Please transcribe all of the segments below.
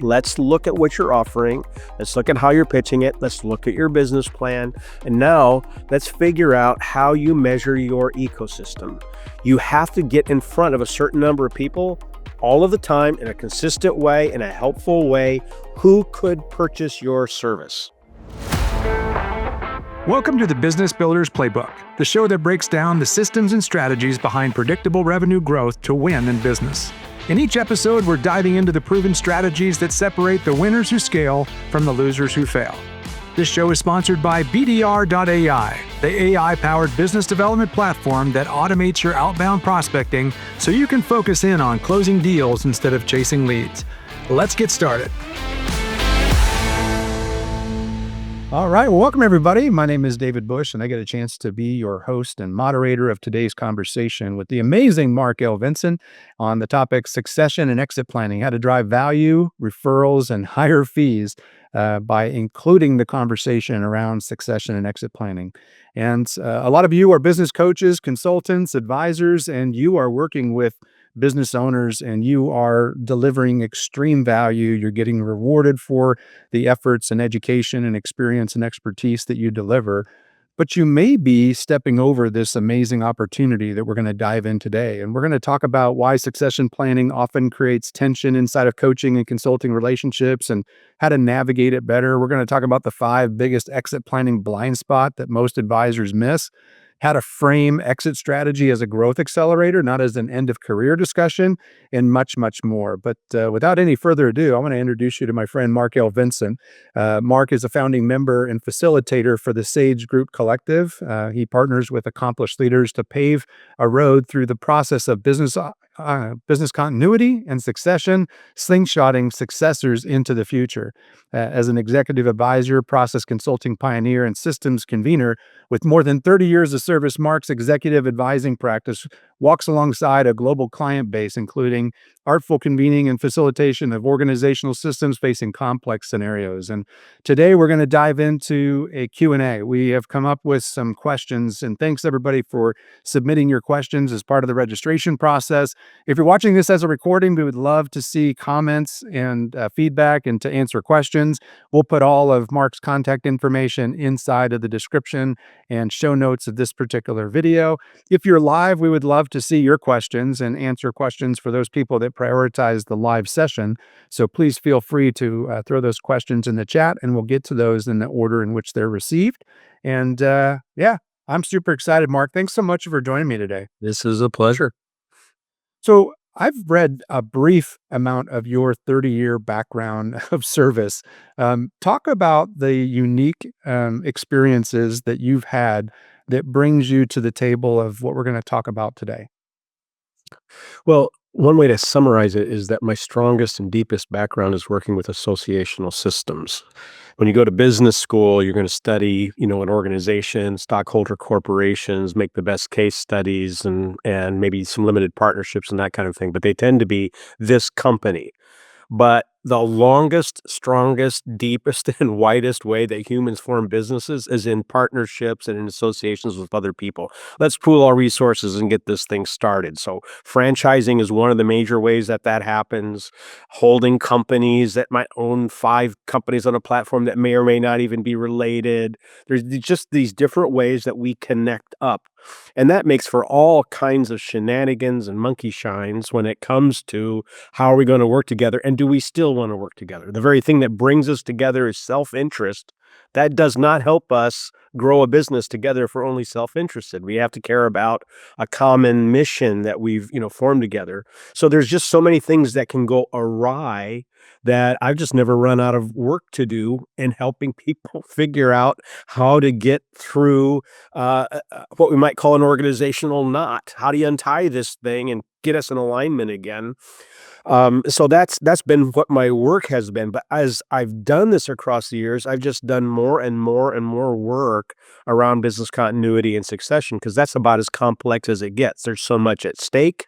Let's look at what you're offering. Let's look at how you're pitching it. Let's look at your business plan. And now let's figure out how you measure your ecosystem. You have to get in front of a certain number of people all of the time in a consistent way, in a helpful way, who could purchase your service. Welcome to the Business Builders Playbook, the show that breaks down the systems and strategies behind predictable revenue growth to win in business. In each episode, we're diving into the proven strategies that separate the winners who scale from the losers who fail. This show is sponsored by BDR.ai, the AI-powered business development platform that automates your outbound prospecting so you can focus in on closing deals instead of chasing leads. Let's get started. All right, well, welcome everybody. My name is David Bush, and I get a chance to be your host and moderator of today's conversation with the amazing Mark L. Vincent on the topic succession and exit planning, how to drive value, referrals, and higher fees by including the conversation around succession and exit planning. And a lot of you are business coaches, consultants, advisors, and you are working with business owners and you are delivering extreme value. You're getting rewarded for the efforts and education and experience and expertise that you deliver. But you may be stepping over this amazing opportunity that we're going to dive in today. And we're going to talk about why succession planning often creates tension inside of coaching and consulting relationships and how to navigate it better. We're going to talk about the 5 biggest exit planning blind spot that most advisors miss, how to frame exit strategy as a growth accelerator, not as an end of career discussion, and much, much more. But without any further ado, I want to introduce you to my friend, Mark L. Vincent. Mark is a founding member and facilitator for the Sage Group Collective. He partners with accomplished leaders to pave a road through the process of business continuity and succession, slingshotting successors into the future. As an executive advisor, process consulting pioneer, and systems convener with more than 30 years of service, Mark's executive advising practice walks alongside a global client base, including artful convening and facilitation of organizational systems facing complex scenarios. And today we're going to dive into a Q&A. We have come up with some questions, and thanks everybody for submitting your questions as part of the registration process. If you're watching this as a recording, we would love to see comments and feedback and to answer questions. We'll put all of Mark's contact information inside of the description and show notes of this particular video. If you're live, we would love to see your questions and answer questions for those people that prioritize the live session. So please feel free to throw those questions in the chat, and we'll get to those in the order in which they're received. And I'm super excited, Mark. Thanks so much for joining me today. This is a pleasure. So I've read a brief amount of your 30-year background of service. Talk about the unique experiences that you've had that brings you to the table of what we're going to talk about today. Well, one way to summarize it is that my strongest and deepest background is working with associational systems. When you go to business school, you're going to study, an organization, stockholder corporations, make the best case studies and maybe some limited partnerships and that kind of thing. But they tend to be this company. But the longest, strongest, deepest, and widest way that humans form businesses is in partnerships and in associations with other people. Let's pool our resources and get this thing started. So franchising is one of the major ways that happens. Holding companies that might own 5 companies on a platform that may or may not even be related. There's just these different ways that we connect up. And that makes for all kinds of shenanigans and monkey shines when it comes to how are we going to work together, and do we still want to work together? The very thing that brings us together is self-interest. That does not help us grow a business together if we're only self-interested. We have to care about a common mission that we've, formed together. So there's just so many things that can go awry that I've just never run out of work to do in helping people figure out how to get through what we might call an organizational knot. How do you untie this thing and get us in alignment again? So that's been what my work has been. But as I've done this across the years, I've just done more and more and more work around business continuity and succession, because that's about as complex as it gets. There's so much at stake.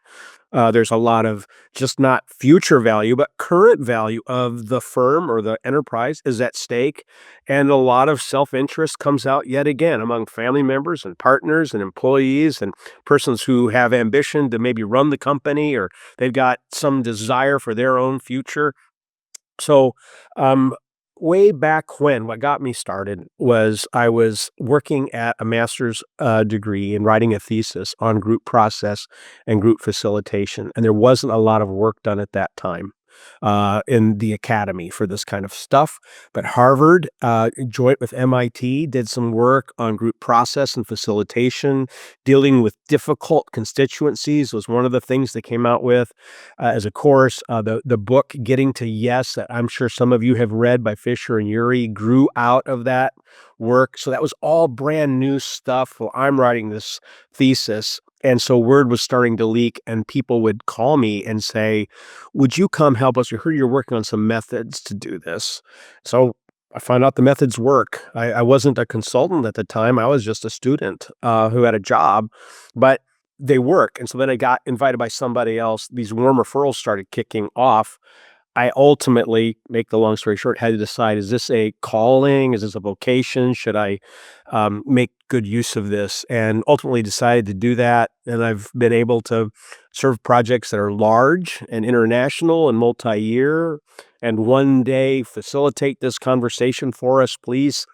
There's a lot of just not future value, but current value of the firm or the enterprise is at stake. And a lot of self-interest comes out yet again among family members and partners and employees and persons who have ambition to maybe run the company, or they've got some desire for their own future. So, um, way back when, what got me started was I was working at a master's degree and writing a thesis on group process and group facilitation. And there wasn't a lot of work done at that time in the academy for this kind of stuff. But Harvard, joint with MIT, did some work on group process and facilitation. Dealing with difficult constituencies was one of the things they came out with as a course. The book Getting to Yes, that I'm sure some of you have read by Fisher and Ury, grew out of that work. So that was all brand new stuff while I'm writing this thesis. And so word was starting to leak, and people would call me and say, "Would you come help us? We heard you're working on some methods to do this." So I found out the methods work. I wasn't a consultant at the time. I was just a student who had a job, but they work. And so then I got invited by somebody else. These warm referrals started kicking off. I ultimately, make the long story short, had to decide, is this a calling? Is this a vocation? Should I make good use of this? And ultimately decided to do that. And I've been able to serve projects that are large and international and multi-year. And one day facilitate this conversation for us, please.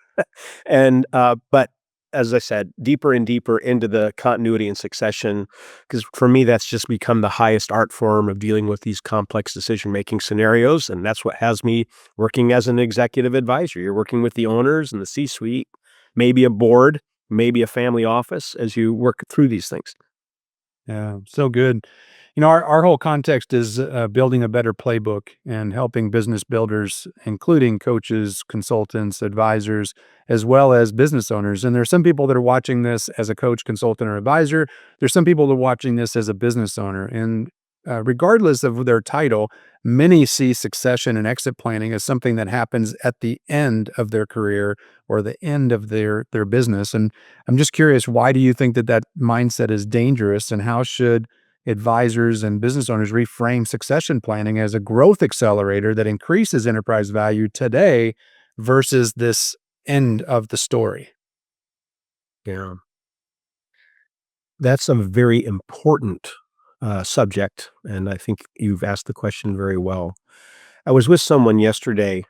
But as I said, deeper and deeper into the continuity and succession, because for me, that's just become the highest art form of dealing with these complex decision-making scenarios, and that's what has me working as an executive advisor. You're working with the owners and the C-suite, maybe a board, maybe a family office as you work through these things. Yeah, so good. Our whole context is building a better playbook and helping business builders, including coaches, consultants, advisors, as well as business owners. And there's some people that are watching this as a coach, consultant, or advisor. There's some people that are watching this as a business owner. And regardless of their title, many see succession and exit planning as something that happens at the end of their career or the end of their business. And I'm just curious, why do you think that that mindset is dangerous, and how should advisors and business owners reframe succession planning as a growth accelerator that increases enterprise value today versus this end of the story? Yeah. That's a very important subject, and I think you've asked the question very well. I was with someone yesterday,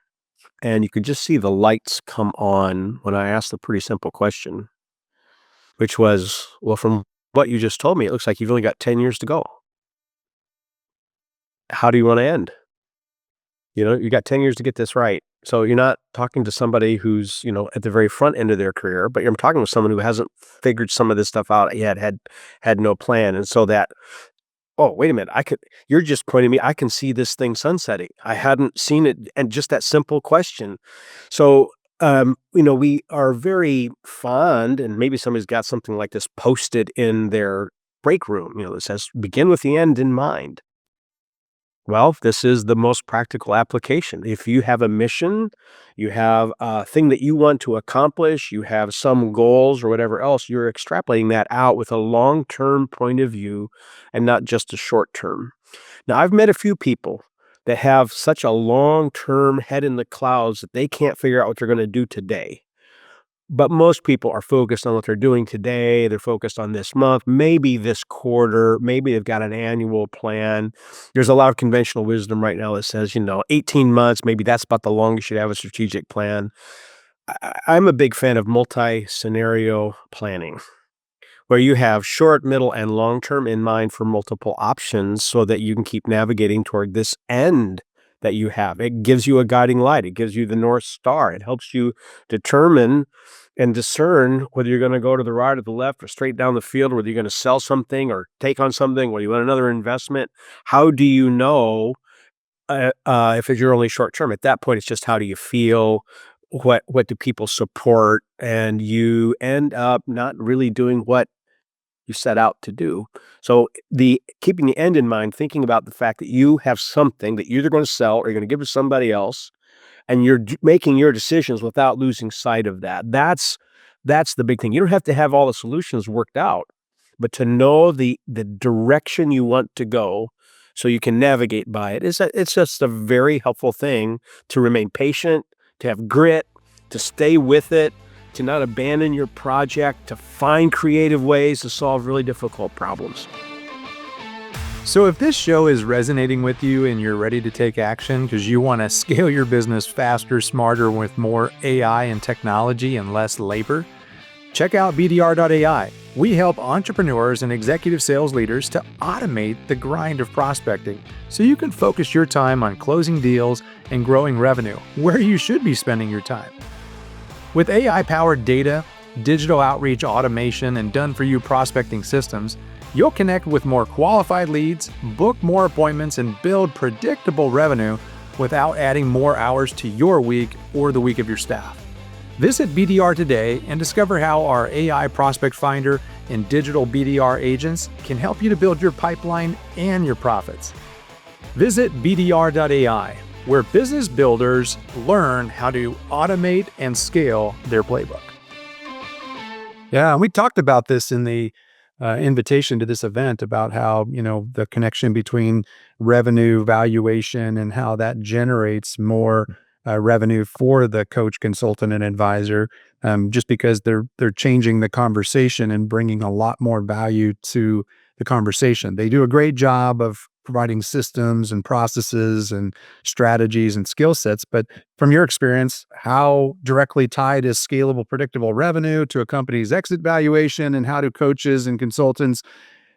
and you could just see the lights come on when I asked the pretty simple question, which was, "Well, from what you just told me, it looks like you've only got 10 years to go. How do you wanna end?" You got 10 years to get this right. So you're not talking to somebody who's, at the very front end of their career, but you're talking with someone who hasn't figured some of this stuff out yet, had no plan, and so that, "Oh, wait a minute, you're just pointing me, I can see this thing sunsetting. I hadn't seen it," and just that simple question. So, we are very fond, and maybe somebody's got something like this posted in their break room, that says, "Begin with the end in mind." Well, this is the most practical application. If you have a mission, you have a thing that you want to accomplish, you have some goals or whatever else, you're extrapolating that out with a long-term point of view and not just a short term. Now, I've met a few people that have such a long-term head in the clouds that they can't figure out what they're gonna do today. But most people are focused on what they're doing today, they're focused on this month, maybe this quarter, maybe they've got an annual plan. There's a lot of conventional wisdom right now that says, 18 months, maybe that's about the longest you should have a strategic plan. I'm a big fan of multi-scenario planning, where you have short, middle, and long term in mind for multiple options so that you can keep navigating toward this end that you have. It gives you a guiding light. It gives you the North Star. It helps you determine and discern whether you're going to go to the right or the left or straight down the field, whether you're going to sell something or take on something, whether you want another investment. How do you know if it's your only short term? At that point, it's just how do you feel? What do people support? And you end up not really doing what you set out to do. So the keeping the end in mind, thinking about the fact that you have something that you're either going to sell or you're going to give to somebody else, and you're making your decisions without losing sight of that. That's the big thing. You don't have to have all the solutions worked out, but to know the direction you want to go so you can navigate by it it's just a very helpful thing to remain patient, to have grit, to stay with it, to not abandon your project, to find creative ways to solve really difficult problems. So, if this show is resonating with you and you're ready to take action because you want to scale your business faster, smarter, with more AI and technology and less labor, check out BDR.ai. We help entrepreneurs and executive sales leaders to automate the grind of prospecting so you can focus your time on closing deals and growing revenue where you should be spending your time. With AI-powered data, digital outreach automation, and done-for-you prospecting systems, you'll connect with more qualified leads, book more appointments, and build predictable revenue without adding more hours to your week or the week of your staff. Visit BDR today and discover how our AI Prospect Finder and digital BDR agents can help you to build your pipeline and your profits. Visit BDR.ai, where business builders learn how to automate and scale their playbook. Yeah, and we talked about this in the invitation to this event about how, the connection between revenue valuation and how that generates more revenue for the coach, consultant, and advisor, just because they're changing the conversation and bringing a lot more value to the conversation. They do a great job of providing systems and processes and strategies and skill sets, but from your experience, how directly tied is scalable, predictable revenue to a company's exit valuation, and how do coaches and consultants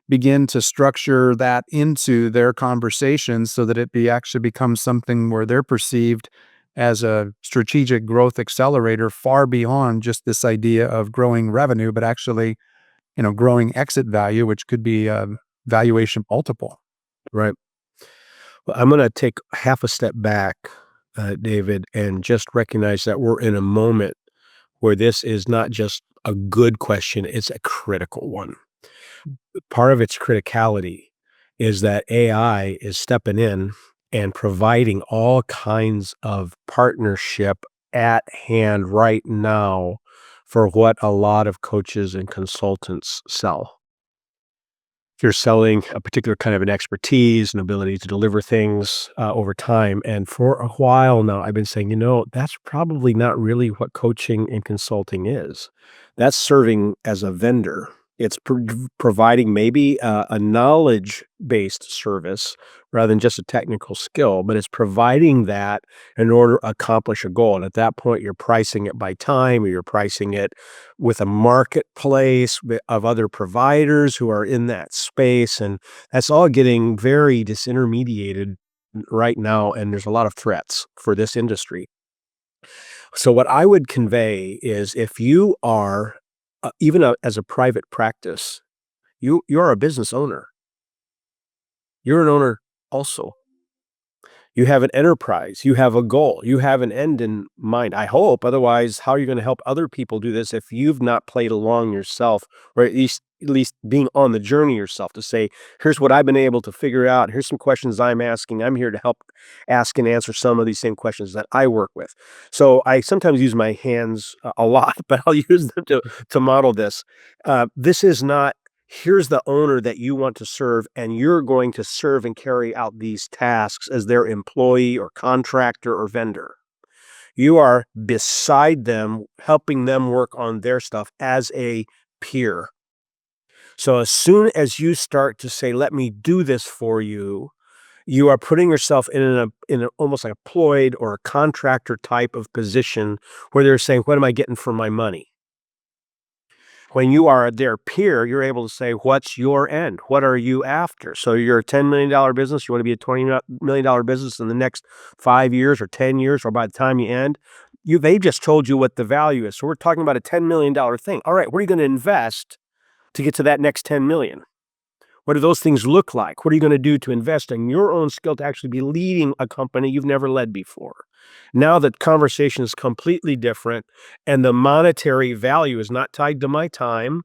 begin to structure that into their conversations so that it actually becomes something where they're perceived as a strategic growth accelerator far beyond just this idea of growing revenue, but actually, growing exit value, which could be a valuation multiple. Right. Well, I'm going to take half a step back, David, and just recognize that we're in a moment where this is not just a good question, it's a critical one. Part of its criticality is that AI is stepping in and providing all kinds of partnership at hand right now for what a lot of coaches and consultants sell. If you're selling a particular kind of an expertise and ability to deliver things over time. And for a while now, I've been saying, that's probably not really what coaching and consulting is. That's serving as a vendor. It's providing maybe a knowledge-based service rather than just a technical skill, but it's providing that in order to accomplish a goal. And at that point, you're pricing it by time, or you're pricing it with a marketplace of other providers who are in that space. And that's all getting very disintermediated right now. And there's a lot of threats for this industry. So what I would convey is if you are, as a private practice, you're a business owner. You're an owner also. You have an enterprise, you have a goal, you have an end in mind, I hope. Otherwise, how are you gonna help other people do this if you've not played along yourself, or at least being on the journey yourself to say, "Here's what I've been able to figure out. Here's some questions I'm asking. I'm here to help ask and answer some of these same questions that I work with." So, I sometimes use my hands a lot, but I'll use them to model this. This is not, "Here's the owner that you want to serve, and you're going to serve and carry out these tasks as their employee or contractor or vendor." You are beside them, helping them work on their stuff as a peer. So as soon as you start to say, "Let me do this for you," you are putting yourself in a almost like a employed or a contractor type of position where they're saying, "What am I getting for my money?" When you are their peer, you're able to say, "What's your end? What are you after?" So you're a $10 million business, you wanna be a $20 million business in the next 5 years or 10 years, or by the time you end, they just told you what the value is. So we're talking about a $10 million thing. All right, what are you gonna invest to get to that next 10 million? What do those things look like? What are you gonna do to invest in your own skill to actually be leading a company you've never led before? Now the conversation is completely different, and the monetary value is not tied to my time.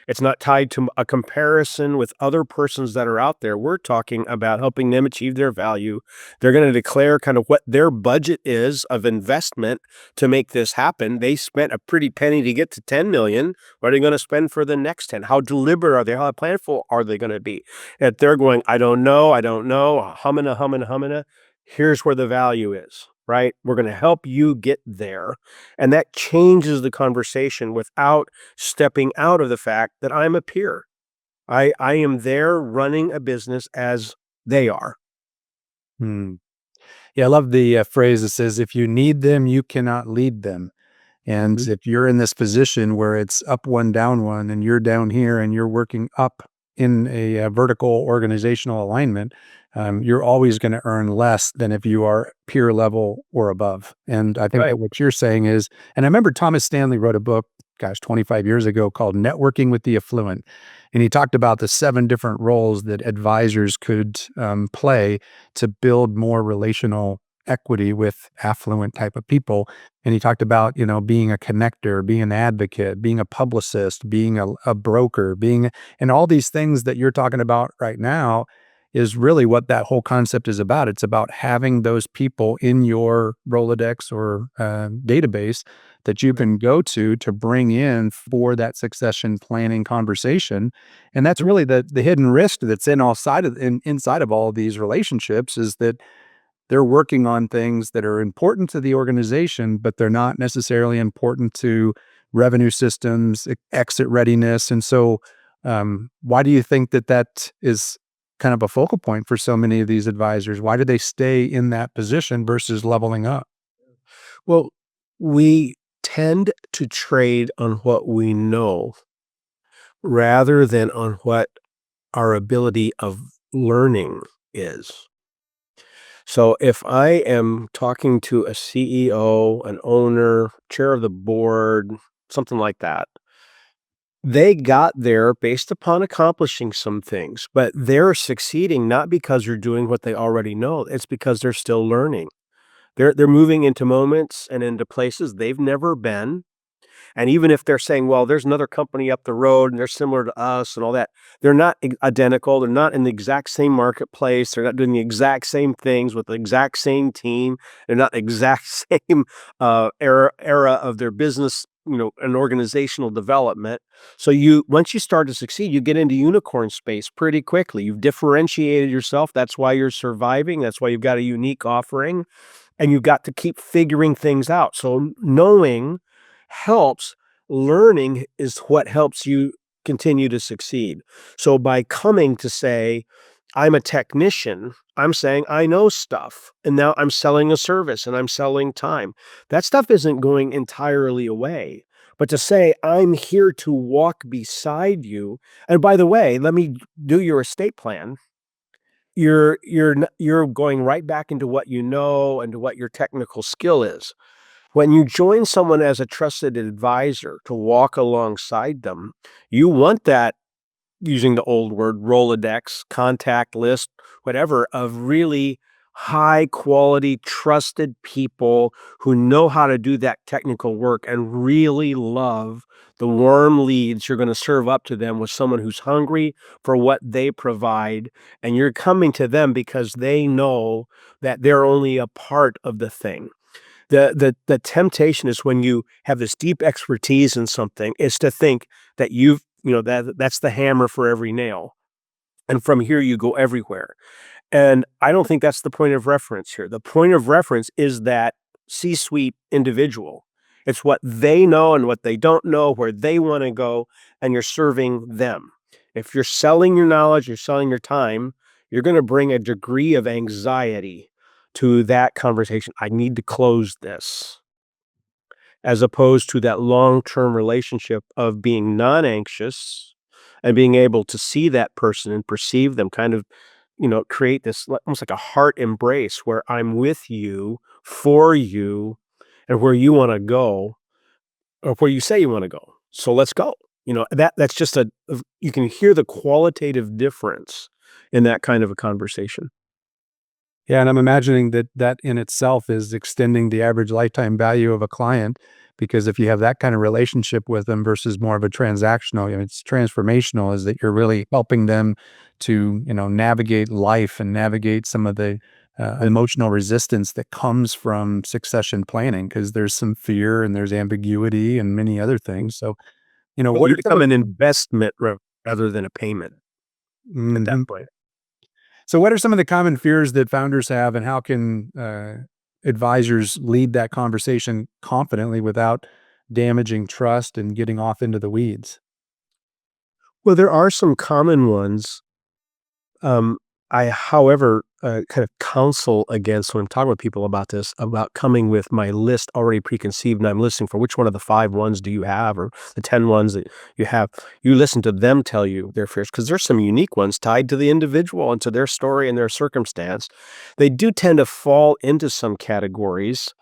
It's not tied to a comparison with other persons that are out there. We're talking about helping them achieve their value. They're gonna declare kind of what their budget is of investment to make this happen. They spent a pretty penny to get to 10 million. What are they gonna spend for the next 10? How deliberate are they? How planful are they gonna be? If they're going, "I don't know, I don't know, humana, humana, humana," here's where the value is, right? We're gonna help you get there. And that changes the conversation without stepping out of the fact that I'm a peer. I am there running a business as they are. Hmm. Yeah, I love the phrase that says, if you need them, you cannot lead them. And Mhm. if you're in this position where it's up one, down one, and you're down here and you're working up in a, vertical organizational alignment, you're always going to earn less than if you are peer level or above. And I think Right. that what you're saying is, and I remember Thomas Stanley wrote a book, gosh, 25 years ago called Networking with the Affluent. And he talked about the 7 different roles that advisors could play to build more relational equity with affluent type of people. And he talked about, being a connector, being an advocate, being a publicist, being a broker, and all these things that you're talking about right now is really what that whole concept is about. It's about having those people in your Rolodex or database that you Right. can go to bring in for that succession planning conversation. And that's really the hidden risk that's inside of all of these relationships is that they're working on things that are important to the organization, but they're not necessarily important to revenue systems, exit readiness. And so, why do you think that that is kind of a focal point for so many of these advisors? Why do they stay in that position versus leveling up? Well, we tend to trade on what we know rather than on what our ability of learning is. So if I am talking to a CEO, an owner, chair of the board, something like that, they got there based upon accomplishing some things, but they're succeeding not because they're doing what they already know. It's because they're still learning. They're moving into moments and into places they've never been. And even if they're saying, well, there's another company up the road and they're similar to us and all that, they're not identical. They're not in the exact same marketplace. They're not doing the exact same things with the exact same team. They're not the exact same era of their business, and organizational development. So once you start to succeed, you get into unicorn space pretty quickly. You've differentiated yourself. That's why you're surviving. That's why you've got a unique offering and you've got to keep figuring things out. So knowing helps, learning is what helps you continue to succeed. So by coming to say, I'm a technician, I'm saying I know stuff. And now I'm selling a service and I'm selling time. That stuff isn't going entirely away. But to say, I'm here to walk beside you. And by the way, let me do your estate plan. You're going right back into what you know and to what your technical skill is. When you join someone as a trusted advisor to walk alongside them, you want that, using the old word, Rolodex, contact list, whatever, of really high quality, trusted people who know how to do that technical work and really love the warm leads you're going to serve up to them with someone who's hungry for what they provide. And you're coming to them because they know that they're only a part of the thing. The temptation is when you have this deep expertise in something is to think that that's the hammer for every nail, and from here you go everywhere, and I don't think that's the point of reference here. The point of reference is that C-suite individual. It's what they know and what they don't know, where they wanna go, and you're serving them. If you're selling your knowledge, you're selling your time, you're gonna bring a degree of anxiety to that conversation. "I need to close this." As opposed to that long-term relationship of being non-anxious and being able to see that person and perceive them, kind of, create this almost like a heart embrace where I'm with you, for you, and where you wanna go, or where you say you wanna go. So let's go. That's just you can hear the qualitative difference in that kind of a conversation. Yeah, and I'm imagining that that in itself is extending the average lifetime value of a client because if you have that kind of relationship with them versus more of a transactional, it's transformational is that you're really helping them to, navigate life and navigate some of the emotional resistance that comes from succession planning because there's some fear and there's ambiguity and many other things. So, Well, what you are some become of an investment rather than a payment at that Mhm. point. So, what are some of the common fears that founders have, and how can advisors lead that conversation confidently without damaging trust and getting off into the weeds? Well, there are some common ones. Um, I, however, kind of counsel against when I'm talking with people about this, about coming with my list already preconceived, and I'm listening for which one of the 5 ones do you have or the 10 ones that you have. You listen to them tell you their fears because there's some unique ones tied to the individual and to their story and their circumstance. They do tend to fall into some categories.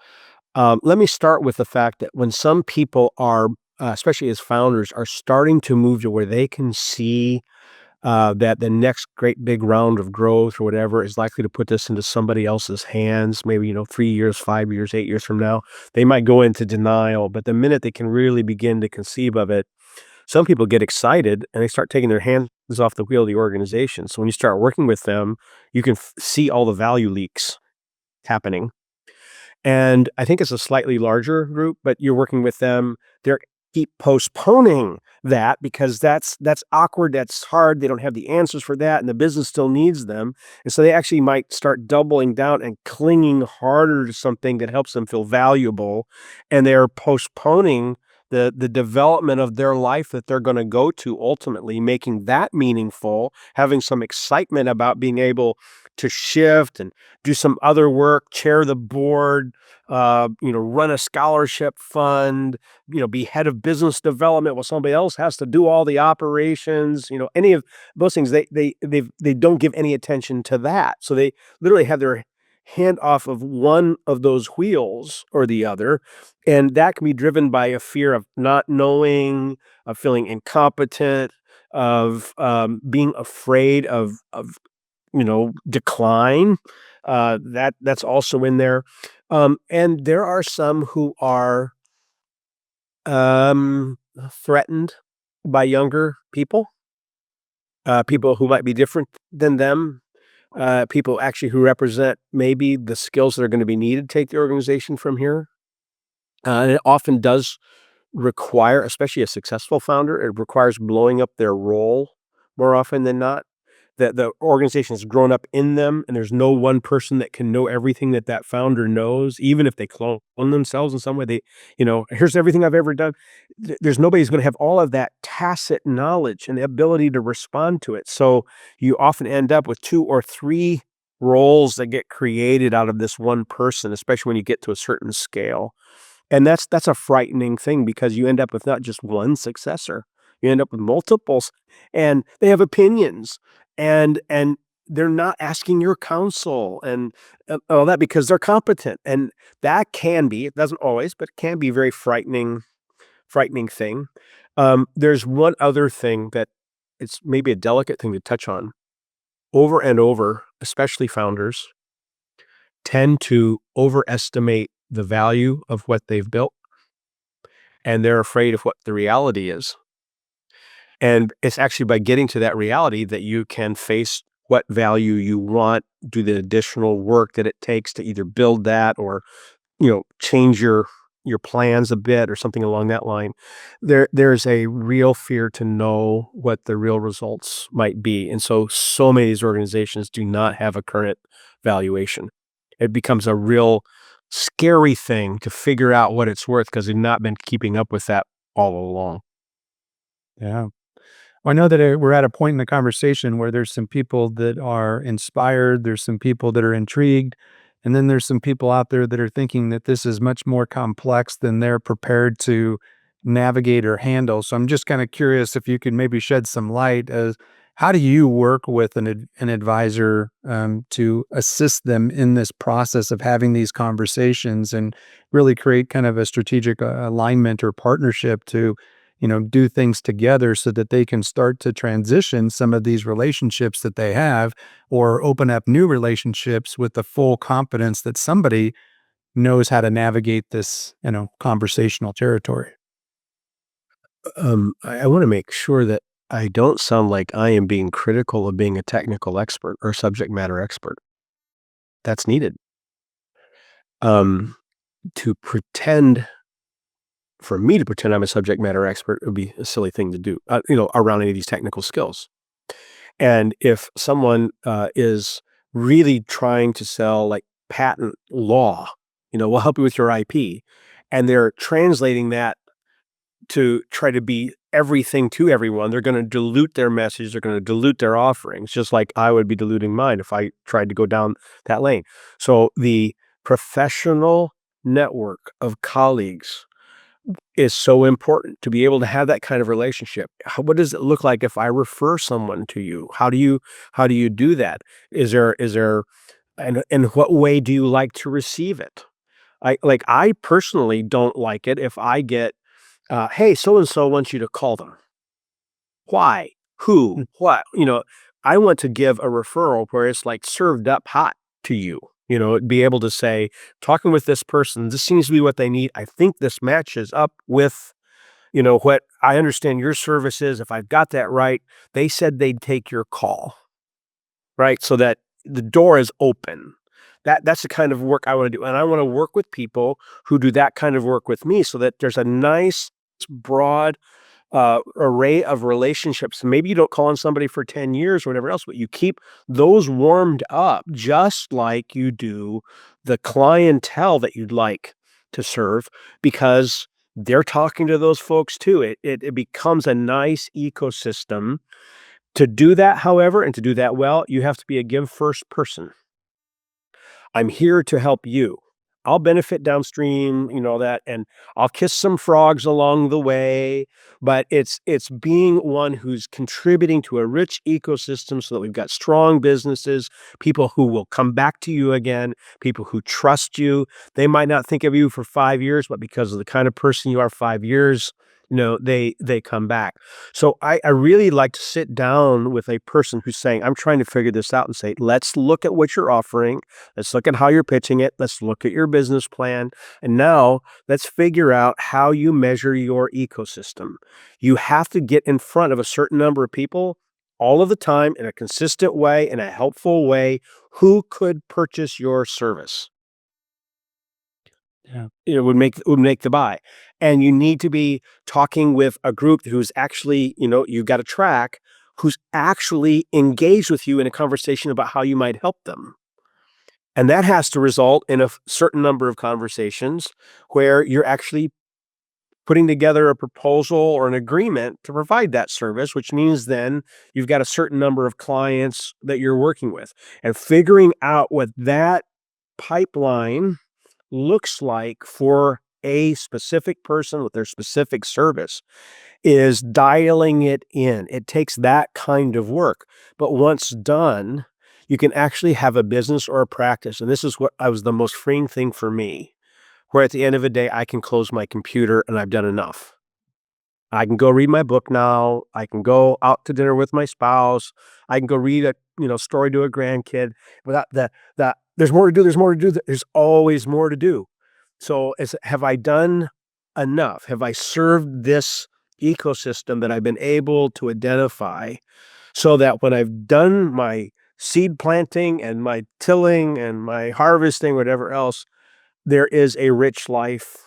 Let me start with the fact that when some people are, especially as founders, are starting to move to where they can see that the next great big round of growth or whatever is likely to put this into somebody else's hands, maybe, 3 years, 5 years, 8 years from now, they might go into denial. But the minute they can really begin to conceive of it, some people get excited and they start taking their hands off the wheel of the organization. So when you start working with them, you can see all the value leaks happening. And I think it's a slightly larger group, but you're working with them. They're keep postponing that because that's awkward, that's hard, they don't have the answers for that, and the business still needs them. And so they actually might start doubling down and clinging harder to something that helps them feel valuable, and they're postponing the development of their life that they're gonna go to ultimately, making that meaningful, having some excitement about being able to shift and do some other work, chair the board, run a scholarship fund, be head of business development while somebody else has to do all the operations, any of those things. They don't give any attention to that. So they literally have their hand off of one of those wheels or the other. And that can be driven by a fear of not knowing, of feeling incompetent, of being afraid of decline. That's also in there. And there are some who are threatened by younger people, people who might be different than them, people actually who represent maybe the skills that are going to be needed to take the organization from here. And it often does require, especially a successful founder, it requires blowing up their role more often than not. That the organization has grown up in them, and there's no one person that can know everything that that founder knows, even if they clone themselves in some way. Here's everything I've ever done. There's nobody who's going to have all of that tacit knowledge and the ability to respond to it. So you often end up with 2 or 3 roles that get created out of this one person, especially when you get to a certain scale. And that's a frightening thing because you end up with not just one successor, you end up with multiples, and they have opinions, and they're not asking your counsel and, all that because they're competent, and that can be, it doesn't always, but it can be a very frightening thing. There's one other thing that it's maybe a delicate thing to touch on. Over and over, especially founders tend to overestimate the value of what they've built, and they're afraid of what the reality is. And it's actually by getting to that reality that you can face what value you want, do the additional work that it takes to either build that or, change your plans a bit or something along that line. There's a real fear to know what the real results might be. And so many of these organizations do not have a current valuation. It becomes a real scary thing to figure out what it's worth because they've not been keeping up with that all along. Yeah. Well, I know that we're at a point in the conversation where there's some people that are inspired, there's some people that are intrigued, and then there's some people out there that are thinking that this is much more complex than they're prepared to navigate or handle. So I'm just kind of curious if you could maybe shed some light as how do you work with an advisor to assist them in this process of having these conversations and really create kind of a strategic alignment or partnership to do things together so that they can start to transition some of these relationships that they have or open up new relationships with the full confidence that somebody knows how to navigate this, conversational territory. I want to make sure that I don't sound like I am being critical of being a technical expert or subject matter expert. That's needed. Um, to pretend for me to pretend I'm a subject matter expert would be a silly thing to do, around any of these technical skills. And if someone is really trying to sell like patent law, we'll help you with your IP, and they're translating that to try to be everything to everyone. They're going to dilute their message. They're going to dilute their offerings, just like I would be diluting mine if I tried to go down that lane. So the professional network of colleagues is so important to be able to have that kind of relationship. What does it look like if I refer someone to you? How do you do that? Is there and in what way do you like to receive it? I personally don't like it if I get, "Hey, so and so wants you to call them." Why? Who? Mm. What? I want to give a referral where it's, like, served up hot to you, be able to say, "Talking with this person, this seems to be what they need. I think this matches up with, what I understand your service is. If I've got that right, they said they'd take your call." Right? So that the door is open. That's the kind of work I wanna do, and I wanna work with people who do that kind of work with me so that there's a nice broad, array of relationships. Maybe you don't call on somebody for 10 years or whatever else, but you keep those warmed up just like you do the clientele that you'd like to serve because they're talking to those folks too. It becomes a nice ecosystem. To do that, however, and to do that well, you have to be a give first person. I'm here to help you. I'll benefit downstream, that, and I'll kiss some frogs along the way, but it's being one who's contributing to a rich ecosystem so that we've got strong businesses, people who will come back to you again, people who trust you. They might not think of you for 5 years, but because of the kind of person you are 5 years, they come back. So I really like to sit down with a person who's saying, "I'm trying to figure this out," and say, "Let's look at what you're offering. Let's look at how you're pitching it. Let's look at your business plan. And now let's figure out how you measure your ecosystem." You have to get in front of a certain number of people all of the time in a consistent way, in a helpful way, who could purchase your service. Yeah. It would make the buy. And you need to be talking with a group who's actually, you've got a track, who's actually engaged with you in a conversation about how you might help them. And that has to result in a certain number of conversations where you're actually putting together a proposal or an agreement to provide that service, which means then you've got a certain number of clients that you're working with. And figuring out what that pipeline looks like for a specific person with their specific service is dialing it in. It takes that kind of work. But once done, you can actually have a business or a practice. And this is what I was the most freeing thing for me, where at the end of the day, I can close my computer and I've done enough. I can go read my book now. I can go out to dinner with my spouse. I can go read a story to a grandkid. Without the there's more to do. There's more to do. There's always more to do. So, have I done enough? Have I served this ecosystem that I've been able to identify so that when I've done my seed planting and my tilling and my harvesting, whatever else, there is a rich life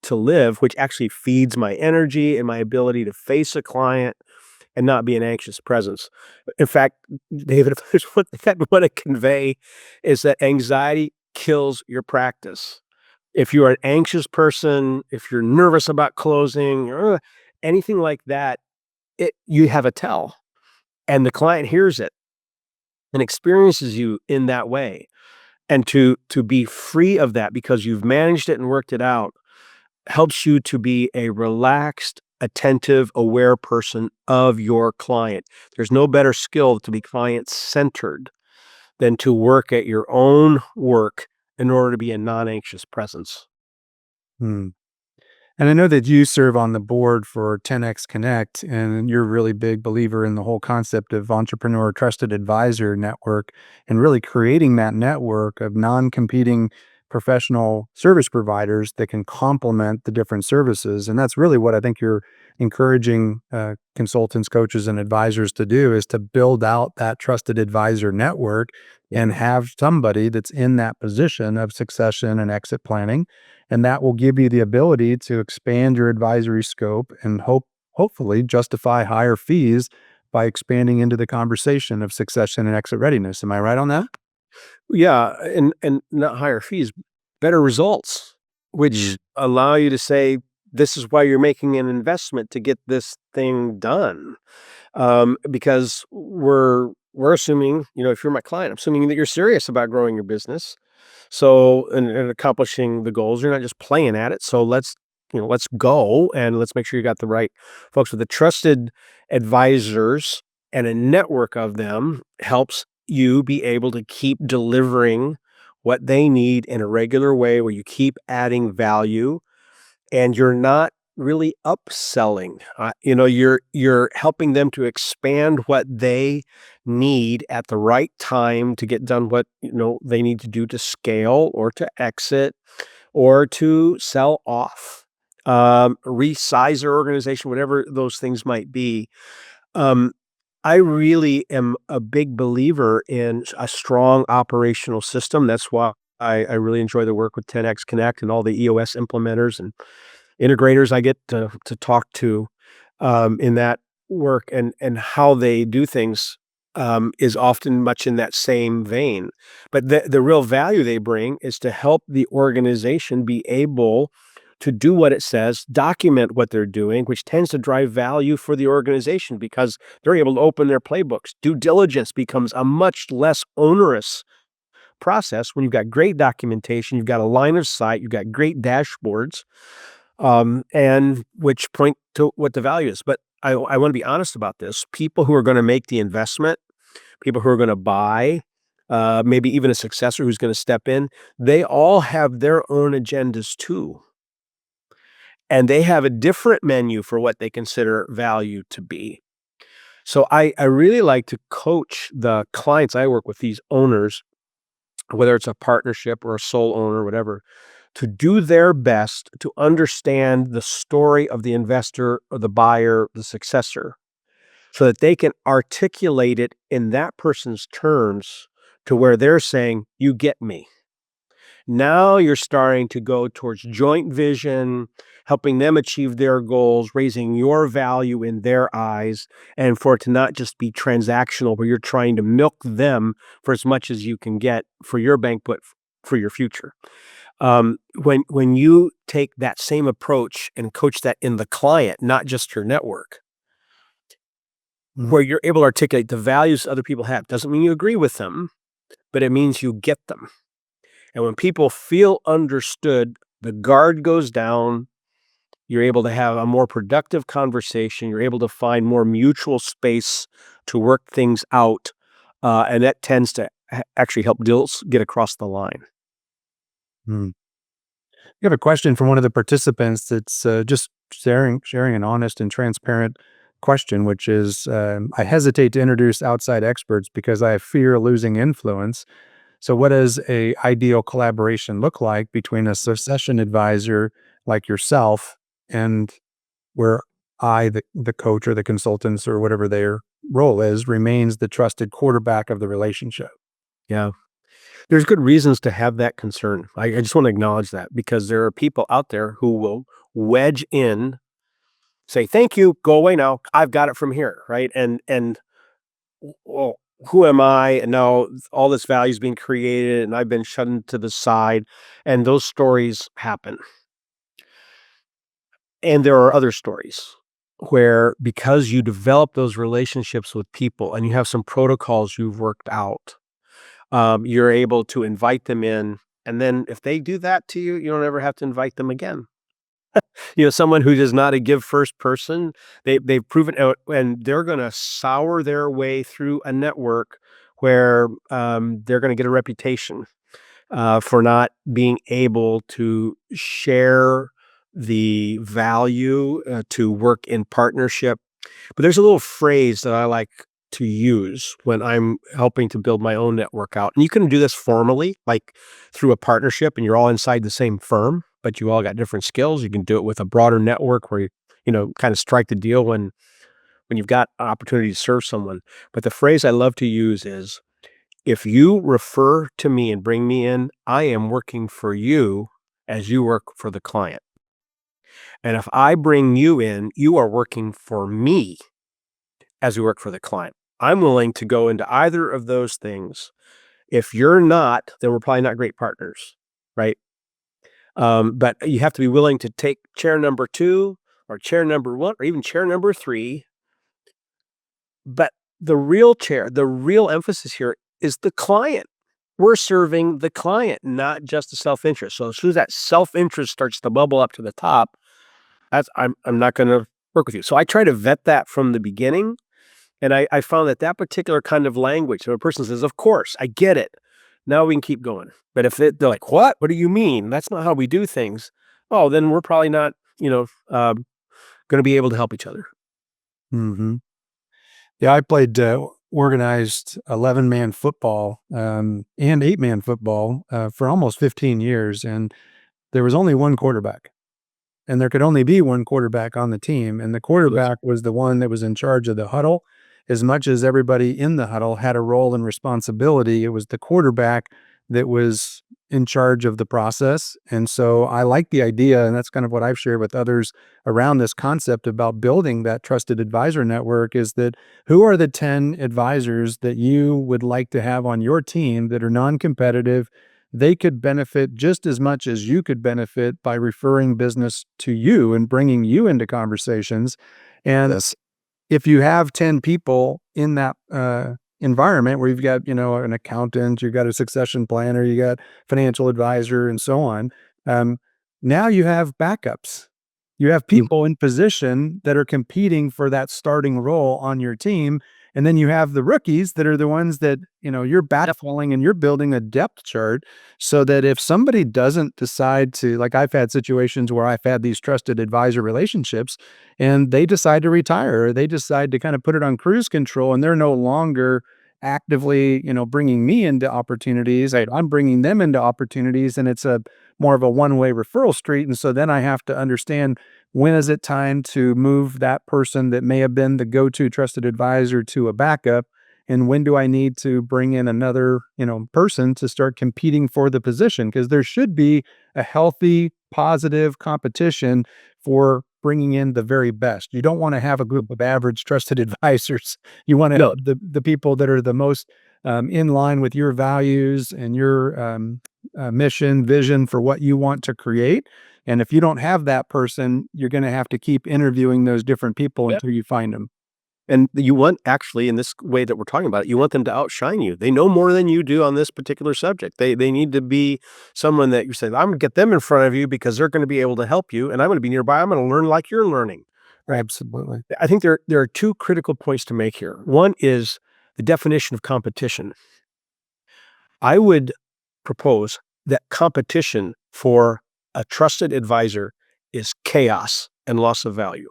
to live, which actually feeds my energy and my ability to face a client and not be an anxious presence. In fact, David, if there's one thing I want to convey is that anxiety kills your practice. If you are an anxious person, if you're nervous about closing or anything like that, you have a tell, and the client hears it and experiences you in that way. And to be free of that because you've managed it and worked it out helps you to be a relaxed, attentive, aware person of your client. There's no better skill to be client-centered than to work at your own work in order to be a non-anxious presence. Hmm. And I know that you serve on the board for 10X Connect, and you're a really big believer in the whole concept of entrepreneur trusted advisor network and really creating that network of non-competing professional service providers that can complement the different services. And that's really what I think you're encouraging consultants, coaches, and advisors to do is to build out that trusted advisor network Yeah. and have somebody that's in that position of succession and exit planning, and that will give you the ability to expand your advisory scope and hopefully justify higher fees by expanding into the conversation of succession and exit readiness. Am I right on that? Yeah, and not higher fees, better results, which Mm. allow you to say, this is why you're making an investment to get this thing done. Because we're assuming, if you're my client, I'm assuming that you're serious about growing your business. So and accomplishing the goals, you're not just playing at it. So let's go and let's make sure you got the right folks with the trusted advisors and a network of them helps you be able to keep delivering what they need in a regular way where you keep adding value and you're not really upselling. You're helping them to expand what they need at the right time to get done what they need to do to scale or to exit or to sell off, resize their organization, whatever those things might be. Um, I really am a big believer in a strong operational system. That's why I really enjoy the work with 10X Connect and all the EOS implementers and integrators I get to talk to, in that work and how they do things, is often much in that same vein. But the real value they bring is to help the organization be able to do what it says, document what they're doing, which tends to drive value for the organization because they're able to open their playbooks. Due diligence becomes a much less onerous process when you've got great documentation, you've got a line of sight, you've got great dashboards, and which point to what the value is. But I want to be honest about this. People who are going to make the investment, people who are going to buy, maybe even a successor who's going to step in, they all have their own agendas too. And they have a different menu for what they consider value to be. So I really like to coach the clients I work with, these owners, whether it's a partnership or a sole owner, whatever, to do their best to understand the story of the investor or the buyer, the successor, so that they can articulate it in that person's terms to where they're saying, "You get me." Now you're starting to go towards joint vision, helping them achieve their goals, raising your value in their eyes, and for it to not just be transactional where you're trying to milk them for as much as you can get for your banquet for your future. When you take that same approach and coach that in the client, not just your network, Mhm. where you're able to articulate the values other people have, doesn't mean you agree with them, but it means you get them. And when people feel understood, the guard goes down. You're able to have a more productive conversation. You're able to find more mutual space to work things out. And that tends to actually help deals get across the line. Mm. You have a question from one of the participants that's just sharing an honest and transparent question, which is, I hesitate to introduce outside experts because I fear losing influence. So, what does a ideal collaboration look like between a succession advisor like yourself and where I, the coach or the consultants or whatever their role is, remains the trusted quarterback of the relationship? Yeah. There's good reasons to have that concern. I just want to acknowledge that because there are people out there who will wedge in, say, "Thank you, go away now. I've got it from here," right? And well, who am I? And now all this value is being created, and I've been shunned to the side, and those stories happen. And there are other stories where because you develop those relationships with people and you have some protocols you've worked out, you're able to invite them in. And then if they do that to you, you don't ever have to invite them again. Someone who is not a give first person, they've proven out and they're going to sour their way through a network where they're going to get a reputation for not being able to share the value, to work in partnership. But there's a little phrase that I like to use when I'm helping to build my own network out. And you can do this formally, like through a partnership, and you're all inside the same firm, but you all got different skills. You can do it with a broader network where you kind of strike the deal when you've got an opportunity to serve someone. But the phrase I love to use is, if you refer to me and bring me in, I am working for you as you work for the client. And if I bring you in, you are working for me as we work for the client. I'm willing to go into either of those things. If you're not, then we're probably not great partners, right? But you have to be willing to take chair number 2 or chair number 1 or even chair number 3. But the real emphasis here is the client. We're serving the client, not just the self-interest. So as soon as that self-interest starts to bubble up to the top, that's I'm not gonna work with you. So I try to vet that from the beginning, and I found that that particular kind of language, so a person says, "Of course, I get it." Now we can keep going. But if they're like, "What? What do you mean? That's not how we do things." Oh, then we're probably not, gonna be able to help each other. Mhm. Yeah, I played, organized 11-man football, and 8-man football, for almost 15 years, and there was only one quarterback. And there could only be one quarterback on the team, and the Yes. quarterback was the one that was in charge of the huddle. As much as everybody in the huddle had a role and responsibility, it was the quarterback that was in charge of the process. And so I like the idea, and that's kind of what I've shared with others around this concept about building that trusted advisor network is that who are the 10 advisors that you would like to have on your team that are non-competitive? They could benefit just as much as you could benefit by referring business to you and bringing you into conversations. And Yes. if you have 10 people in that environment where you've got, an accountant, you've got a succession planner, you got financial advisor, and so on, um, now you have backups. You have You people in position that are competing for that starting role on your team. And then you have the rookies that are the ones that, you're backfilling and you're building a depth chart so that if somebody doesn't decide to, like I've had situations where I've had these trusted advisor relationships and they decide to retire or they decide to kind of put it on cruise control and they're no longer actively, bringing me into opportunities. I'm bringing them into opportunities and it's a more of a one-way referral street. And so then I have to understand when is it time to move that person that may have been the go-to trusted advisor to a backup and when do I need to bring in another, person to start competing for the position because there should be a healthy, positive competition for bringing in the very best. You don't want to have a group of average trusted advisors. You want to have no, the people that are the most in line with your values and your mission, vision for what you want to create. And if you don't have that person, you're going to have to keep interviewing those different people yeah. until you find them. And you want actually, in this way that we're talking about it, you want them to outshine you. They know more than you do on this particular subject. They need to be someone that you're saying, "I'm gonna get them in front of you because they're gonna be able to help you, and I'm gonna be nearby. I'm gonna learn like you're learning." Right? Absolutely. I think there are 2 critical points to make here. One is the definition of competition. I would propose that competition for a trusted advisor is chaos and loss of value.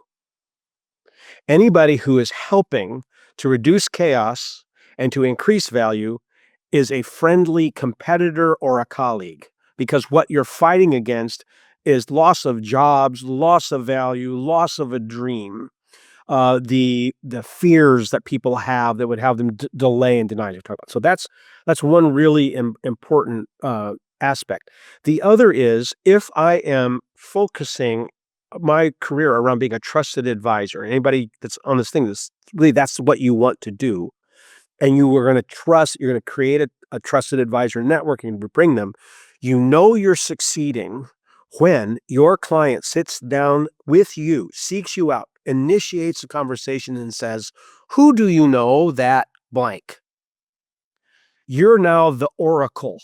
Anybody who is helping to reduce chaos and to increase value is a friendly competitor or a colleague because what you're fighting against is loss of jobs, loss of value, loss of a dream, the fears that people have that would have them delay and deny. So that's one really important aspect. The other is if I am focusing my career around being a trusted advisor, anybody that's on this thing, this really that's what you want to do, and you are going to trust, you're going to create a trusted advisor network and bring them. You know you're succeeding when your client sits down with you, seeks you out, initiates a conversation and says, "Who do you know that blank?" You're now the oracle.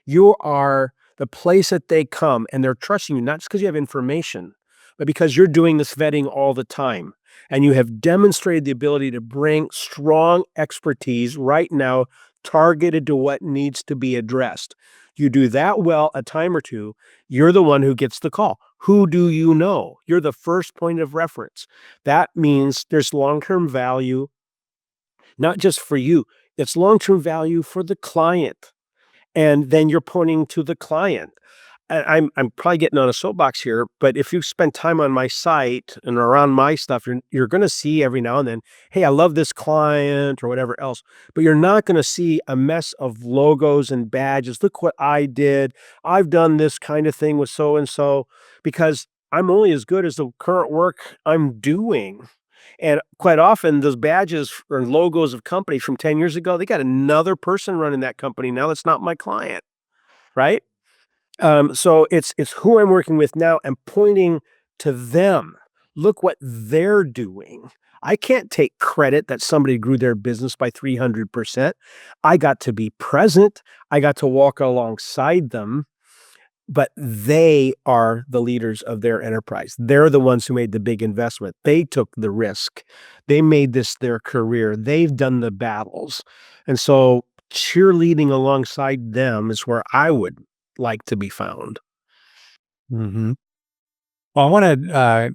You are the place that they come, and they're trusting you, not just because you have information, but because you're doing this vetting all the time, and you have demonstrated the ability to bring strong expertise right now targeted to what needs to be addressed. You do that well a time or two, you're the one who gets the call. Who do you know? You're the first point of reference. That means there's long-term value, not just for you, it's long-term value for the client. And then you're pointing to the client. And I'm probably getting on a soapbox here, but if you spend time on my site and around my stuff, you're gonna see every now and then, "Hey, I love this client," or whatever else, but you're not gonna see a mess of logos and badges. "Look what I did. I've done this kind of thing with so and so," because I'm only as good as the current work I'm doing. And quite often, those badges or logos of companies from 10 years ago, they got another person running that company now that's not my client, right? So it's who I'm working with now and pointing to them. Look what they're doing. I can't take credit that somebody grew their business by 300%. I got to be present. I got to walk alongside them, but they are the leaders of their enterprise. They're the ones who made the big investment. They took the risk. They made this their career. They've done the battles. And so cheerleading alongside them is where I would like to be found. Mhm. Well, I wanna,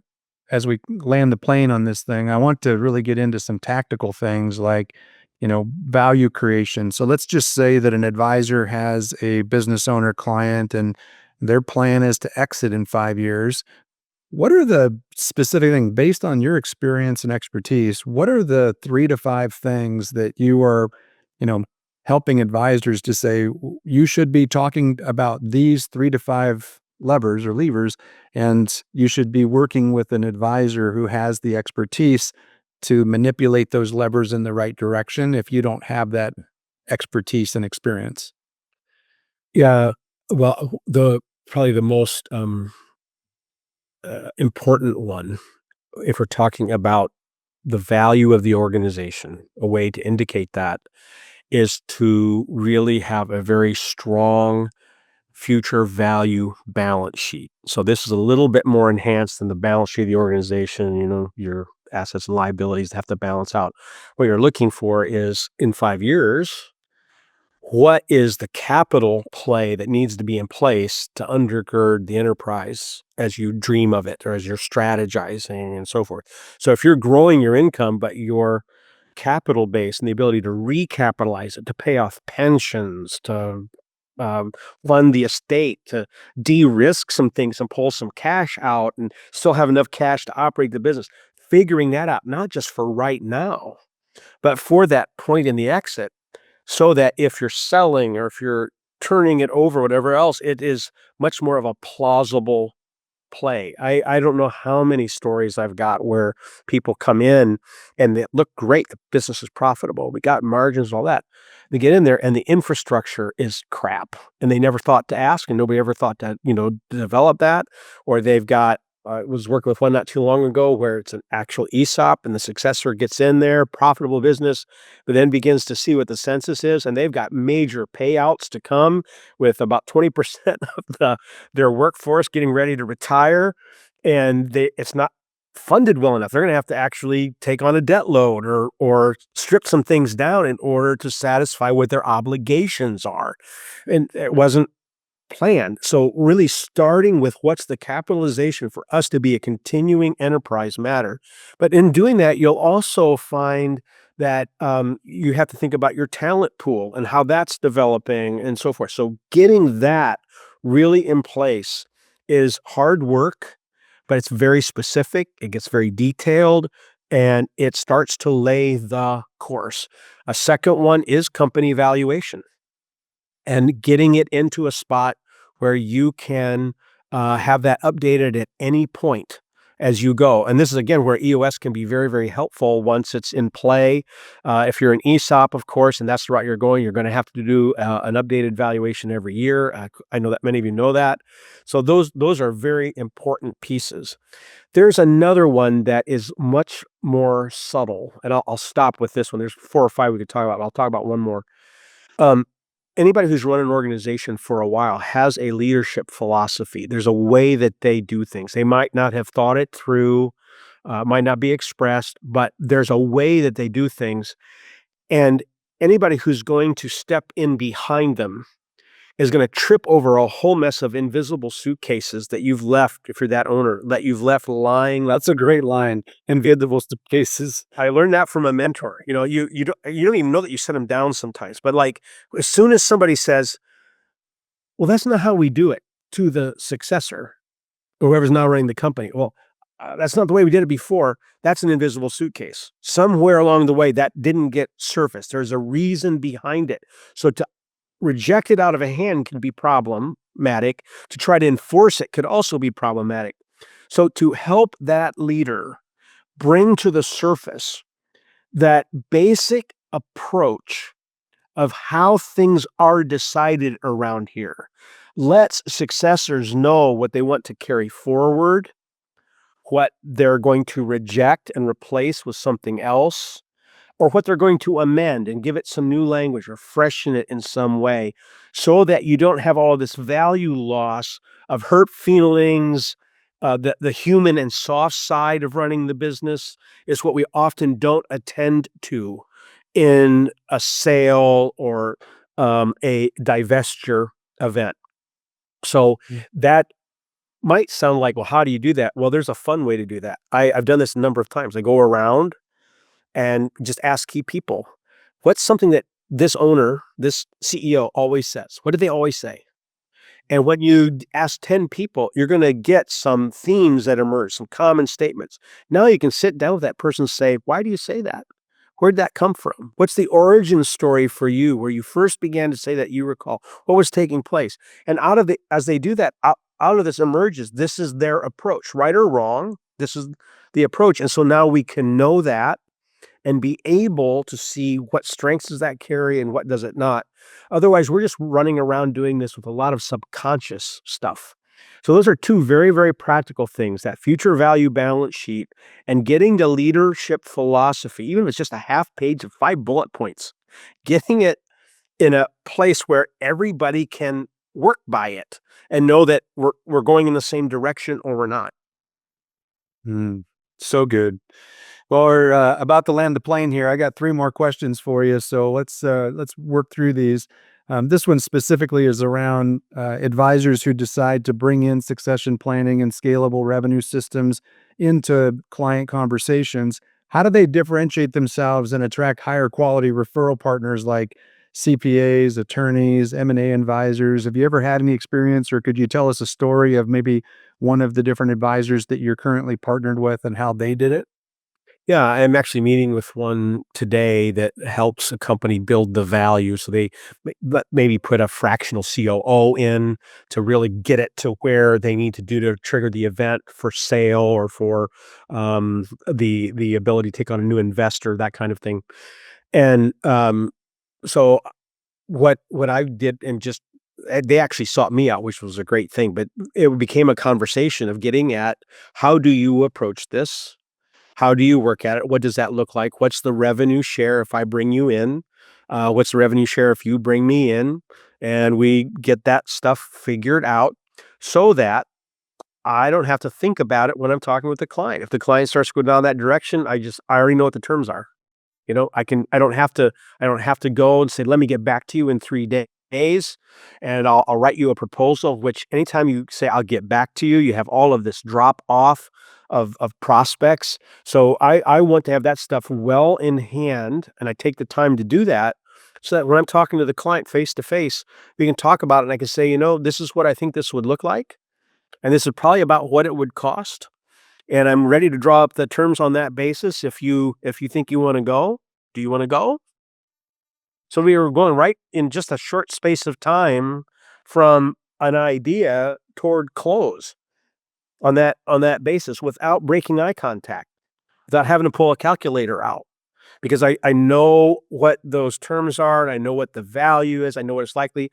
as we land the plane on this thing, I want to really get into some tactical things like, value creation. So let's just say that an advisor has a business owner client and their plan is to exit in 5 years. What are the specific things based on your experience and expertise? What are the 3 to 5 things that you are, you know, helping advisors to say, You should be talking about these 3 to 5 levers or levers, and you should be working with an advisor who has the expertise to manipulate those levers in the right direction if you don't have that expertise and experience?" Yeah. Well, the probably the most important one, if we're talking about the value of the organization, a way to indicate that is to really have a very strong future value balance sheet. So this is a little bit more enhanced than the balance sheet of the organization, your assets and liabilities have to balance out. What you're looking for is in 5 years, what is the capital play that needs to be in place to undergird the enterprise as you dream of it or as you're strategizing and so forth. So if you're growing your income, but your capital base and the ability to recapitalize it, to pay off pensions, to um, fund the estate, to de-risk some things and pull some cash out and still have enough cash to operate the business, figuring that out, not just for right now, but for that point in the exit so that if you're selling or if you're turning it over, whatever else, it is much more of a plausible play. I don't know how many stories I've got where people come in and they look great. The business is profitable. We got margins and all that. They get in there and the infrastructure is crap. And they never thought to ask and nobody ever thought to, develop that. Or they've got I was working with one not too long ago where it's an actual ESOP and the successor gets in there, profitable business, but then begins to see what the census is. And they've got major payouts to come with about 20% of their workforce getting ready to retire, and it's not funded well enough. They're gonna have to actually take on a debt load or strip some things down in order to satisfy what their obligations are, and it wasn't planned. So really starting with what's the capitalization for us to be a continuing enterprise matter. But in doing that, you'll also find that you have to think about your talent pool and how that's developing and so forth. So getting that really in place is hard work, but it's very specific. It gets very detailed and it starts to lay the course. A second one is company valuation and getting it into a spot where you can have that updated at any point as you go. And this is again where EOS can be very, very helpful once it's in play. If you're an ESOP, of course, and that's the route you're going, you're going to have to do an updated valuation every year. I know that many of you know that. So those are very important pieces. There's another one that is much more subtle, and I'll stop with this one. There's 4 or 5 we could talk about, but I'll talk about one more. Um, Anybody who's run an organization for a while has a leadership philosophy. There's a way that they do things. They might not have thought it through, might not be expressed, but there's a way that they do things. And anybody who's going to step in behind them is going to trip over a whole mess of invisible suitcases that you've left, if you're that owner, that you've left lying. That's a great line. Invisible cases. I learned that from a mentor. You don't even know that you set them down sometimes. But like as soon as somebody says, "Well, that's not how we do it," to the successor, or whoever's now running the company. Well, that's not the way we did it before. That's an invisible suitcase. Somewhere along the way, that didn't get surfaced. There's a reason behind it. So to reject it out of a hand can be problematic. To try to enforce it could also be problematic. So to help that leader bring to the surface that basic approach of how things are decided around here, lets successors know what they want to carry forward, what they're going to reject and replace with something else, or what they're going to amend and give it some new language or freshen it in some way so that you don't have all this value loss of hurt feelings. The human and soft side of running the business is what we often don't attend to in a sale or a divestiture event. So Mm. that might sound like, well, how do you do that? Well, there's a fun way to do that. I've done this a number of times. I go around and just ask key people, what's something that this owner, this CEO always says? What do they always say? And when you ask 10 people, you're going to get some themes that emerge, some common statements. Now you can sit down with that person and say, why do you say that? Where'd that come from? What's the origin story for you where you first began to say that you recall? What was taking place? And as they do that, out of this emerges, this is their approach, right or wrong. This is the approach. And so now we can know that and be able to see what strengths does that carry and what does it not. Otherwise, we're just running around doing this with a lot of subconscious stuff. So those are two very, very practical things, that future value balance sheet and getting the leadership philosophy, even if it's just a half page of 5 bullet points, getting it in a place where everybody can work by it and know that we're going in the same direction or we're not. Mm, so good. Well, we're about to land the plane here. I got three more questions for you, so let's work through these. This one specifically is around advisors who decide to bring in succession planning and scalable revenue systems into client conversations. How do they differentiate themselves and attract higher quality referral partners like CPAs, attorneys, M&A advisors? Have you ever had any experience, or could you tell us a story of maybe one of the different advisors that you're currently partnered with and how they did it? Yeah, I'm actually meeting with one today that helps a company build the value. So they maybe put a fractional COO in to really get it to where they need to do to trigger the event for sale or for the ability to take on a new investor, that kind of thing. And so what I did and just they actually sought me out, which was a great thing. But it became a conversation of getting at how do you approach this? How do you work at it? What does that look like? What's the revenue share if I bring you in? What's the revenue share if you bring me in? And we get that stuff figured out so that I don't have to think about it when I'm talking with the client. If the client starts to go down that direction, I already know what the terms are. I don't have to go and say, let me get back to you in 3 days. And I'll write you a proposal, which anytime you say, I'll get back to you, you have all of this drop off of prospects. So I want to have that stuff well in hand. And I take the time to do that so that when I'm talking to the client face to face, we can talk about it. And I can say, this is what I think this would look like. And this is probably about what it would cost, and I'm ready to draw up the terms on that basis if you think you wanna go. Do you wanna go? So we were going right in just a short space of time from an idea toward close on that basis without breaking eye contact, without having to pull a calculator out because I know what those terms are, and I know what the value is, I know what it's likely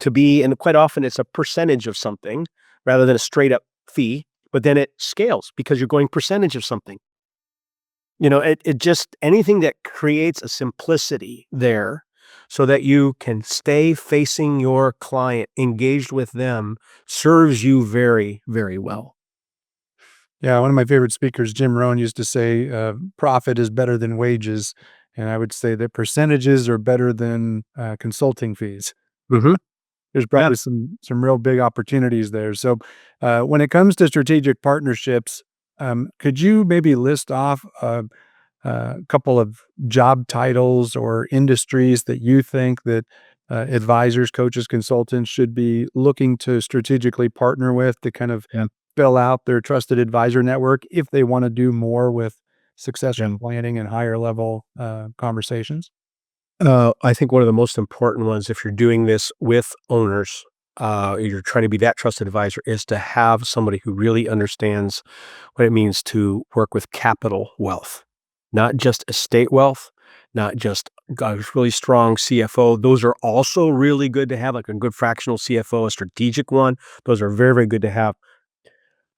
to be, and quite often it's a percentage of something rather than a straight up fee, but then it scales because you're going percentage of something. It just anything that creates a simplicity there so that you can stay facing your client, engaged with them, serves you very, very well. Yeah, one of my favorite speakers, Jim Rohn, used to say, "Profit is better than wages," and I would say that percentages are better than consulting fees. Mhm. There's Yeah. probably some real big opportunities there. So, when it comes to strategic partnerships, could you maybe list off a couple of job titles or industries that you think that advisors, coaches, consultants should be looking to strategically partner with to kind of Yeah. fill out their trusted advisor network if they want to do more with Yeah. succession planning and higher level conversations? I think one of the most important ones, if you're doing this with owners, you're trying to be that trusted advisor, is to have somebody who really understands what it means to work with capital wealth, not just estate wealth, not just got a really strong CFO. Those are also really good to have, like a good fractional CFO, a strategic one. Those are very, very good to have.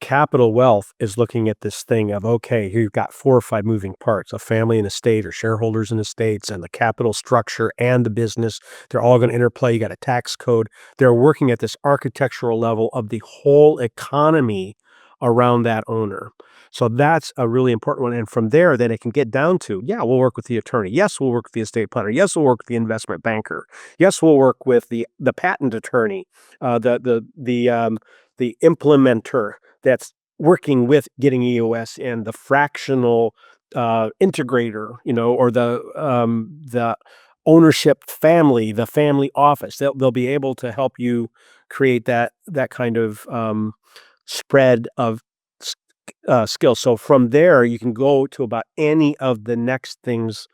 Capital wealth is looking at this thing of, okay, here you've got 4 or 5 moving parts, a family and estate or shareholders and estates and the capital structure and the business. They're all going to interplay. You got a tax code. They're working at this architectural level of the whole economy around that owner. So that's a really important one. And from there, then it can get down to, yeah, we'll work with the attorney. Yes, we'll work with the estate planner. Yes, we'll work with the investment banker. Yes, we'll work with the patent attorney, the implementer that's working with getting EOS and the fractional integrator, or the ownership family, the family office. They'll be able to help you create that kind of spread of skills. So from there, you can go to about any of the next things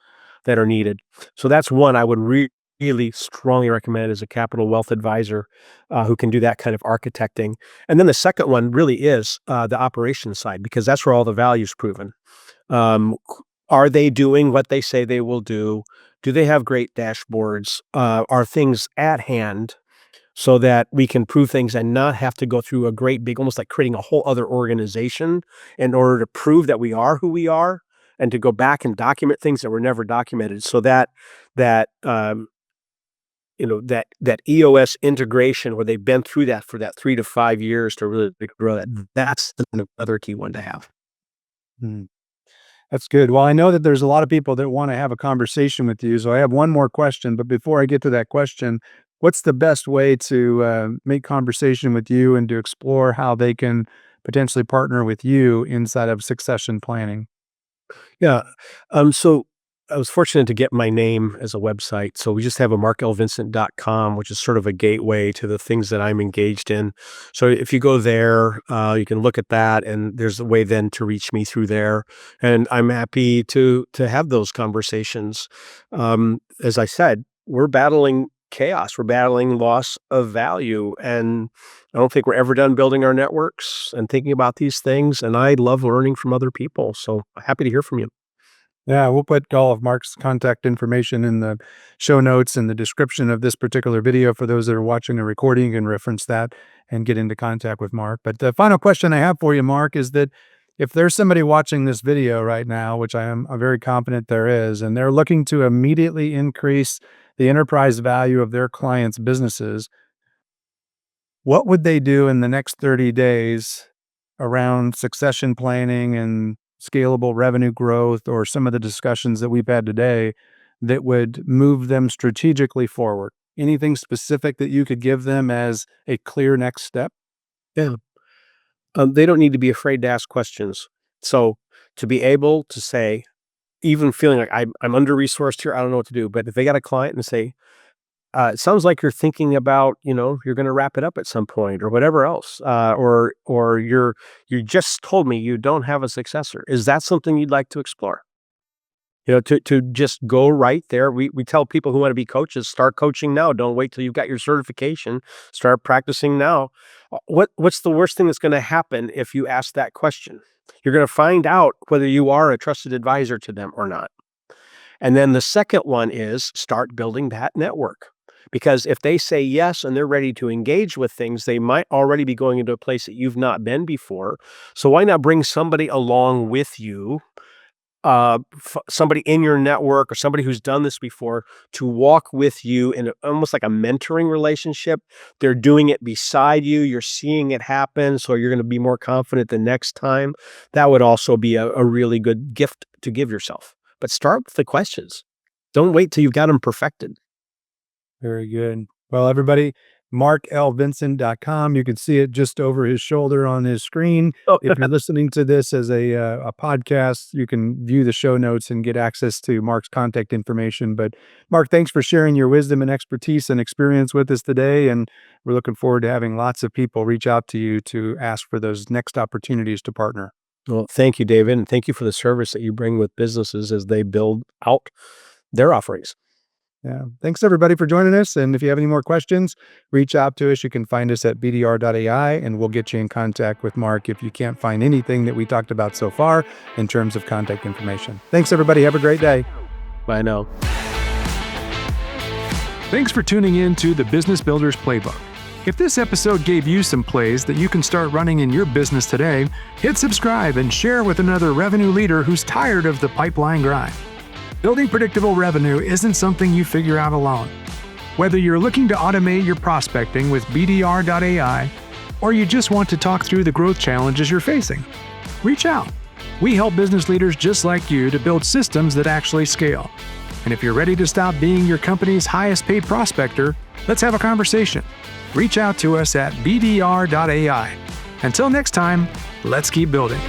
that are needed. So that's one I would really strongly recommend as a capital wealth advisor who can do that kind of architecting. And then the second one really is the operations side, because that's where all the value's proven. Are they doing what they say they will do? Do they have great dashboards? Are things at hand so that we can prove things and not have to go through a great big, almost like creating a whole other organization in order to prove that we are who we are, and to go back and document things that were never documented, so that that EOS integration where they've been through that for that 3 to 5 years to really grow that. That's another key one to have. Mm. That's good. Well, I know that there's a lot of people that want to have a conversation with you. So I have one more question. But before I get to that question, what's the best way to make conversation with you and to explore how they can potentially partner with you inside of succession planning? Yeah. So I was fortunate to get my name as a website. So we just have a markelvincent.com, which is sort of a gateway to the things that I'm engaged in. So if you go there, you can look at that, and there's a way then to reach me through there. And I'm happy to have those conversations. As I said, we're battling chaos. We're battling loss of value. And I don't think we're ever done building our networks and thinking about these things. And I love learning from other people. So happy to hear from you. Yeah, we'll put all of Mark's contact information in the show notes and the description of this particular video for those that are watching the recording. You can reference that and get into contact with Mark. But the final question I have for you, Mark, is that if there's somebody watching this video right now, which I'm very confident there is, and they're looking to immediately increase the enterprise value of their clients' businesses, what would they do in the next 30 days around succession planning and scalable revenue growth, or some of the discussions that we've had today that would move them strategically forward? Anything specific that you could give them as a clear next step? Yeah. They don't need to be afraid to ask questions. So to be able to say, even feeling like I'm under resourced here, I don't know what to do. But if they got a client and say, it sounds like you're thinking about, you're going to wrap it up at some point or whatever else, or you just told me you don't have a successor. Is that something you'd like to explore? To just go right there. We tell people who want to be coaches, start coaching now. Don't wait till you've got your certification. Start practicing now. What's the worst thing that's going to happen if you ask that question? You're going to find out whether you are a trusted advisor to them or not. And then the second one is start building that network. Because if they say yes and they're ready to engage with things, they might already be going into a place that you've not been before. So why not bring somebody along with you, somebody in your network or somebody who's done this before, to walk with you in almost like a mentoring relationship. They're doing it beside you. You're seeing it happen. So you're going to be more confident the next time. That would also be a really good gift to give yourself. But start with the questions. Don't wait till you've got them perfected. Very good. Well, everybody, marklvincent.com. You can see it just over his shoulder on his screen. Oh, If you're listening to this as a podcast, you can view the show notes and get access to Mark's contact information. But Mark, thanks for sharing your wisdom and expertise and experience with us today. And we're looking forward to having lots of people reach out to you to ask for those next opportunities to partner. well, thank you, David. And thank you for the service that you bring with businesses as they build out their offerings. Yeah. Thanks everybody for joining us. And if you have any more questions, reach out to us. You can find us at bdr.ai and we'll get you in contact with Mark if you can't find anything that we talked about so far in terms of contact information. Thanks everybody. Have a great day. I know. Thanks for tuning in to the Business Builder's Playbook. If this episode gave you some plays that you can start running in your business today, hit subscribe and share with another revenue leader who's tired of the pipeline grind. Building predictable revenue isn't something you figure out alone. Whether you're looking to automate your prospecting with BDR.ai, or you just want to talk through the growth challenges you're facing, reach out. We help business leaders just like you to build systems that actually scale. And if you're ready to stop being your company's highest paid prospector, let's have a conversation. Reach out to us at BDR.ai. Until next time, let's keep building.